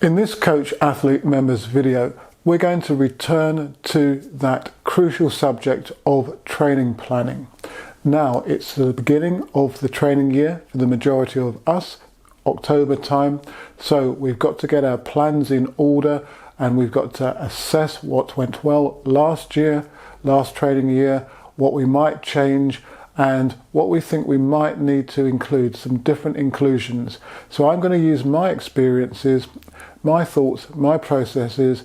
In this Coach Athlete Members video, we're going to return to that crucial subject of training planning. Now, it's the beginning of the training year for the majority of us, October time, so we've got to get our plans in order and we've got to assess what went well last year, last training year, what we might change, and what we think we might need to include, some different inclusions. So I'm going to use my experiences, my thoughts, my processes,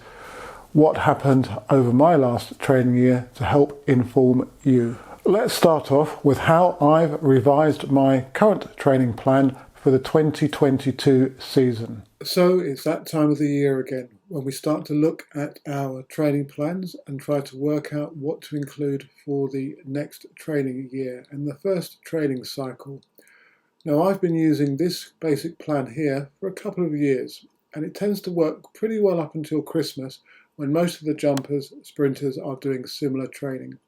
what happened over my last training year to help inform you. Let's start off with how I've revised my current training plan for the 2022 season. So it's that time of the year again when we start to look at our training plans and try to work out what to include for the next training year and the first training cycle. Now, I've been using this basic plan here for a couple of years, and it tends to work pretty well up until Christmas, when most of the jumpers, sprinters are doing similar training.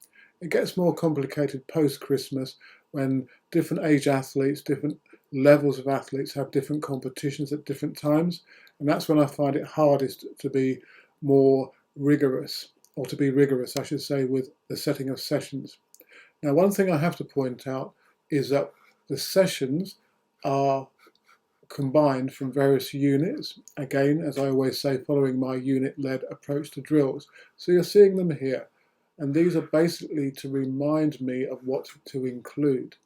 It gets more complicated post-Christmas when different age athletes, different levels of athletes have different competitions at different times, and that's when I find it hardest to be more rigorous, or to be rigorous, I should say, with the setting of sessions. Now, one thing I have to point out is that the sessions are combined from various units, again, as I always say, following my unit-led approach to drills. So you're seeing them here, and these are basically to remind me of what to include.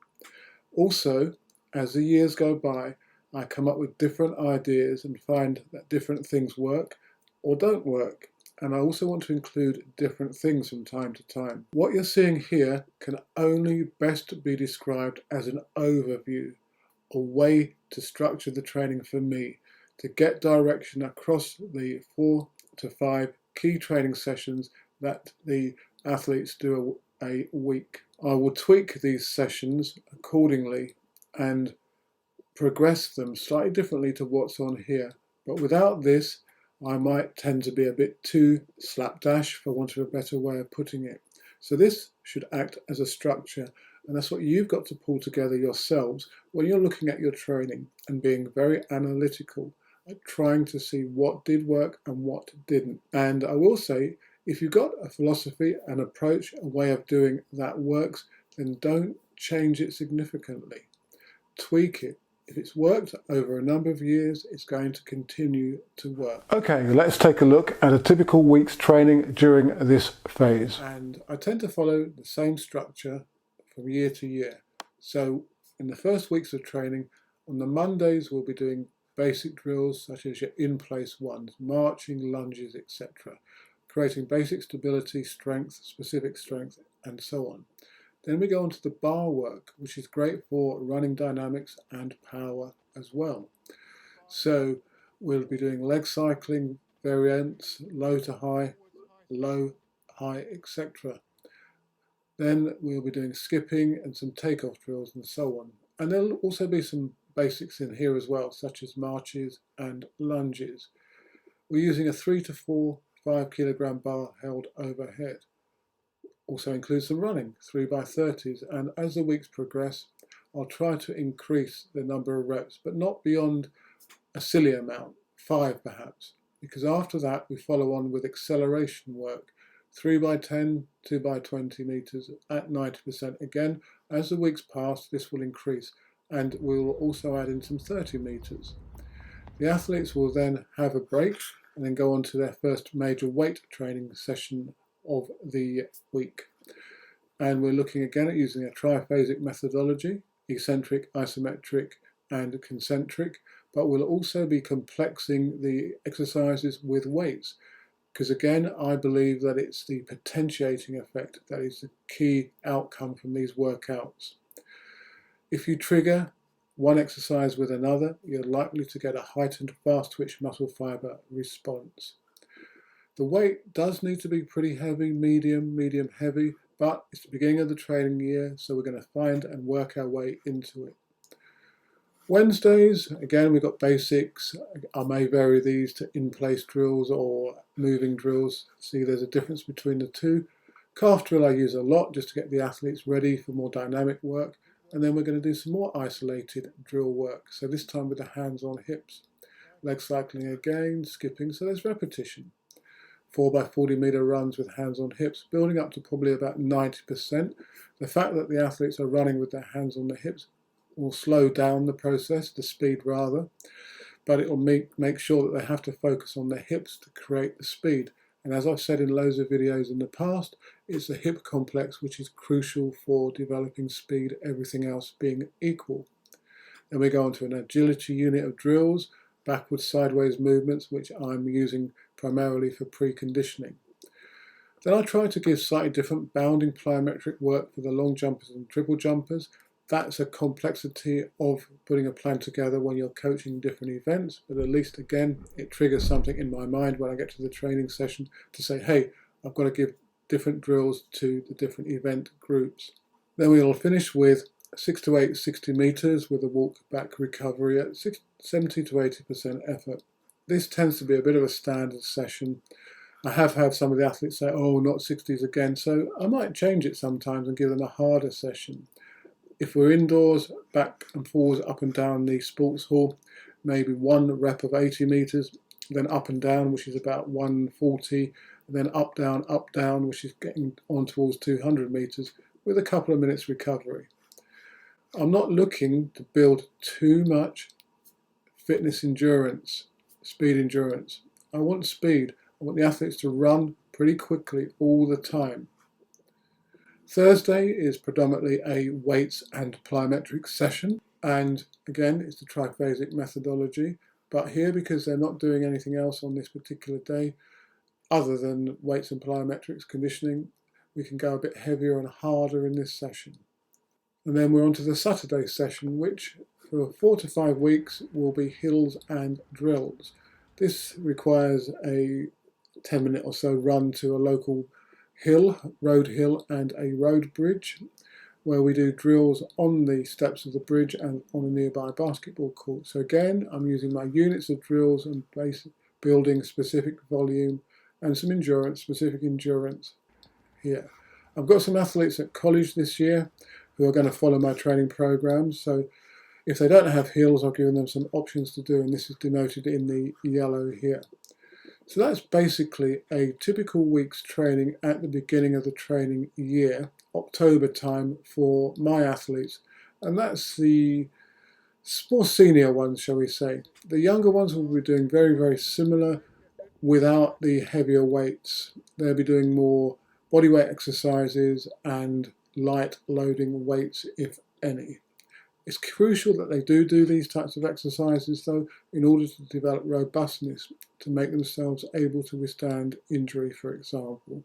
Also, as the years go by, I come up with different ideas and find that different things work or don't work. And I also want to include different things from time to time. What you're seeing here can only best be described as an overview, a way to structure the training for me, to get direction across the 4 to 5 key training sessions that the athletes do a week. I will tweak these sessions accordingly and progress them slightly differently to what's on here. But without this, I might tend to be a bit too slapdash, for want of a better way of putting it. So this should act as a structure, and that's what you've got to pull together yourselves when you're looking at your training and being very analytical at trying to see what did work and what didn't. And I will say, if you've got a philosophy, an approach, a way of doing that works, then don't change it significantly. Tweak it. If it's worked over a number of years, it's going to continue to work. Okay, let's take a look at a typical week's training during this phase. And I tend to follow the same structure from year to year. So in the first weeks of training, on the Mondays we'll be doing basic drills such as your in-place ones, marching, lunges, etc. Creating basic stability, strength, specific strength, and so on. Then we go on to the bar work, which is great for running dynamics and power as well. So we'll be doing leg cycling variants, low to high, low, high, etc. Then we'll be doing skipping and some takeoff drills and so on. And there'll also be some basics in here as well, such as marches and lunges. We're using a 3 to 4 5-kilogram bar held overhead. Also includes some running, 3x30s, and as the weeks progress, I'll try to increase the number of reps, but not beyond a silly amount, 5 perhaps, because after that we follow on with acceleration work, 3x10, 2x20 meters at 90%. Again, as the weeks pass, this will increase, and we'll also add in some 30 meters. The athletes will then have a break and then go on to their first major weight training session of the week. And we're looking again at using a triphasic methodology, eccentric, isometric, and concentric, but we'll also be complexing the exercises with weights, because again, I believe that it's the potentiating effect that is the key outcome from these workouts. If you trigger one exercise with another, you're likely to get a heightened fast twitch muscle fibre response. The weight does need to be pretty heavy, medium heavy, but it's the beginning of the training year, so we're going to find and work our way into it. Wednesdays, again, we've got basics. I may vary these to in-place drills or moving drills. See, there's a difference between the two. Calf drill I use a lot just to get the athletes ready for more dynamic work. And then we're going to do some more isolated drill work, so this time with the hands on hips. leg cycling again, skipping, so there's repetition. 4x40 meter runs with hands on hips, building up to probably about 90%. The fact that the athletes are running with their hands on the hips will slow down the process, the speed rather, but it will make sure that they have to focus on their hips to create the speed. And as I've said in loads of videos in the past, it's the hip complex which is crucial for developing speed, everything else being equal. Then we go on to an agility unit of drills, backwards, sideways movements, which I'm using primarily for preconditioning. Then I try to give slightly different bounding plyometric work for the long jumpers and triple jumpers. That's a complexity of putting a plan together when you're coaching different events, but at least again, it triggers something in my mind when I get to the training session to say, hey, I've got to give different drills to the different event groups. Then we'll finish with 6 to 8 60 meters with a walk back recovery at 70 to 80% effort. This tends to be a bit of a standard session. I have had some of the athletes say, oh, not 60s again, so I might change it sometimes and give them a harder session. If we're indoors, back and forwards, up and down the sports hall, maybe one rep of 80 meters, then up and down, which is about 140, then up, down, which is getting on towards 200 meters, with a couple of minutes recovery. I'm not looking to build too much fitness endurance, speed endurance. I want speed. I want the athletes to run pretty quickly all the time. Thursday is predominantly a weights and plyometrics session, and again it's the triphasic methodology, but here, because they're not doing anything else on this particular day other than weights and plyometrics conditioning, we can go a bit heavier and harder in this session. And then we're on to the Saturday session, which for 4 to 5 weeks will be hills and drills. This requires a 10-minute or so run to a local road hill and a road bridge, where we do drills on the steps of the bridge and on a nearby basketball court. So again, I'm using my units of drills and building specific volume and some specific endurance here. I've got some athletes at college this year who are going to follow my training programs, so if they don't have hills, I've given them some options to do, and this is denoted in the yellow here. So that's basically a typical week's training at the beginning of the training year, October time, for my athletes. And that's the more senior ones, shall we say. The younger ones will be doing very, very similar without the heavier weights. They'll be doing more bodyweight exercises and light loading weights, if any. It's crucial that they do these types of exercises, though, in order to develop robustness, to make themselves able to withstand injury, for example.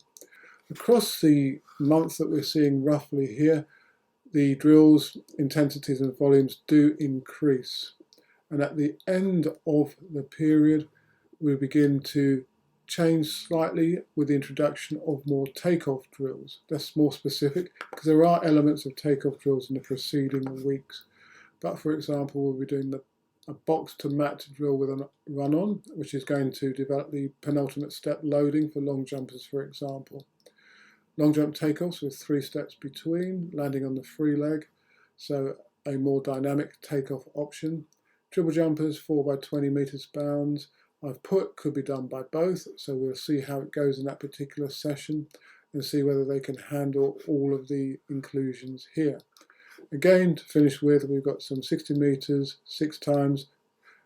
Across the month that we're seeing roughly here, the drills, intensities and volumes do increase. And at the end of the period, we begin to change slightly with the introduction of more takeoff drills. That's more specific, because there are elements of takeoff drills in the preceding weeks. But for example, we'll be doing a box to mat drill with a run on, which is going to develop the penultimate step loading for long jumpers, for example. Long jump takeoffs with 3 steps between, landing on the free leg, so a more dynamic takeoff option. Triple jumpers, 4x20 meters bounds. I've put could be done by both, so we'll see how it goes in that particular session and see whether they can handle all of the inclusions here. Again, to finish with, we've got some 60 meters, 6 times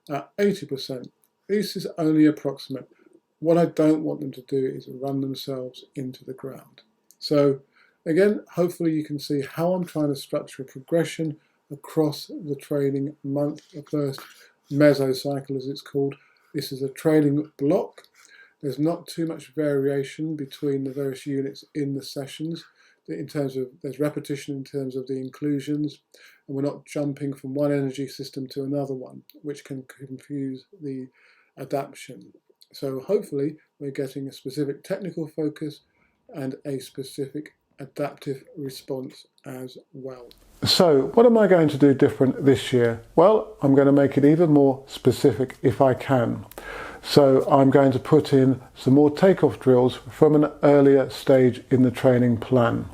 at 80%. This is only approximate. What I don't want them to do is run themselves into the ground. So again, hopefully you can see how I'm trying to structure a progression across the training month, the first mesocycle as it's called. This is a training block. There's not too much variation between the various units in the sessions. In terms of, there's repetition in terms of the inclusions, and we're not jumping from one energy system to another one, which can confuse the adaptation. So hopefully we're getting a specific technical focus and a specific adaptive response as well. So what am I going to do different this year? Well, I'm going to make it even more specific if I can. So I'm going to put in some more takeoff drills from an earlier stage in the training plan.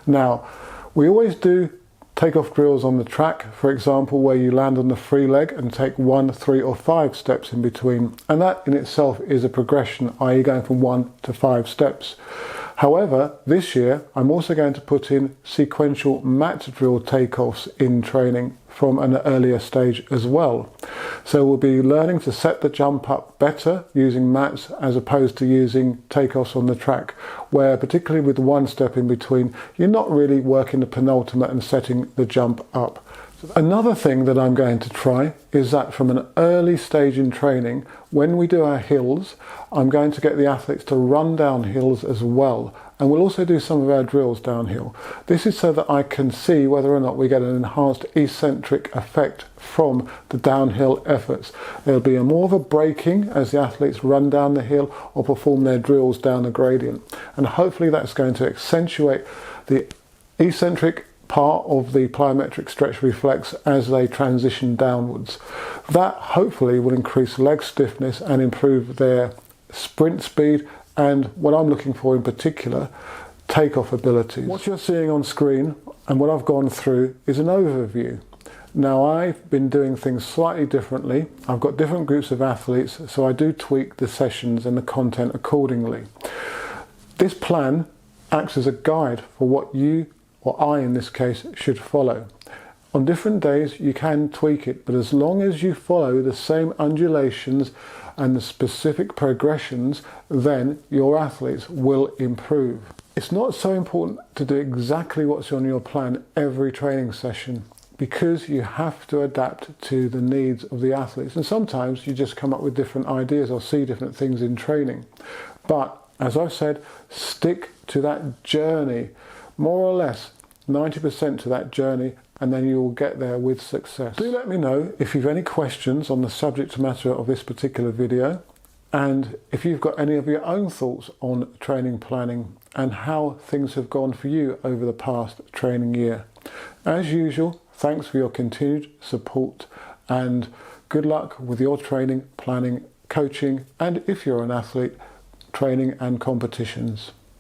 Now, we always do Take-off drills on the track, for example, where you land on the free leg and take 1, 3 or 5 steps in between. And that in itself is a progression, i.e. going from 1 to 5 steps. However, this year I'm also going to put in sequential mat drill takeoffs in training from an earlier stage as well. So we'll be learning to set the jump up better using mats as opposed to using takeoffs on the track, where particularly with 1 step in between, you're not really working the penultimate and setting the jump up. Another thing that I'm going to try is that from an early stage in training, when we do our hills, I'm going to get the athletes to run down hills as well. And we'll also do some of our drills downhill. This is so that I can see whether or not we get an enhanced eccentric effect from the downhill efforts. There'll be more of a braking as the athletes run down the hill or perform their drills down the gradient. And hopefully that's going to accentuate the eccentric part of the plyometric stretch reflex as they transition downwards. That hopefully will increase leg stiffness and improve their sprint speed and what I'm looking for in particular, takeoff abilities. What you're seeing on screen and what I've gone through is an overview. Now I've been doing things slightly differently. I've got different groups of athletes, so I do tweak the sessions and the content accordingly. This plan acts as a guide for what you, or I in this case, should follow. On different days you can tweak it, but as long as you follow the same undulations and the specific progressions, then your athletes will improve. It's not so important to do exactly what's on your plan every training session, because you have to adapt to the needs of the athletes, and sometimes you just come up with different ideas or see different things in training. But as I've said, stick to that journey, more or less 90% to that journey, and then you will get there with success. Do let me know if you've any questions on the subject matter of this particular video, and if you've got any of your own thoughts on training planning and how things have gone for you over the past training year. As usual, thanks for your continued support and good luck with your training, planning, coaching, and if you're an athlete, training and competitions.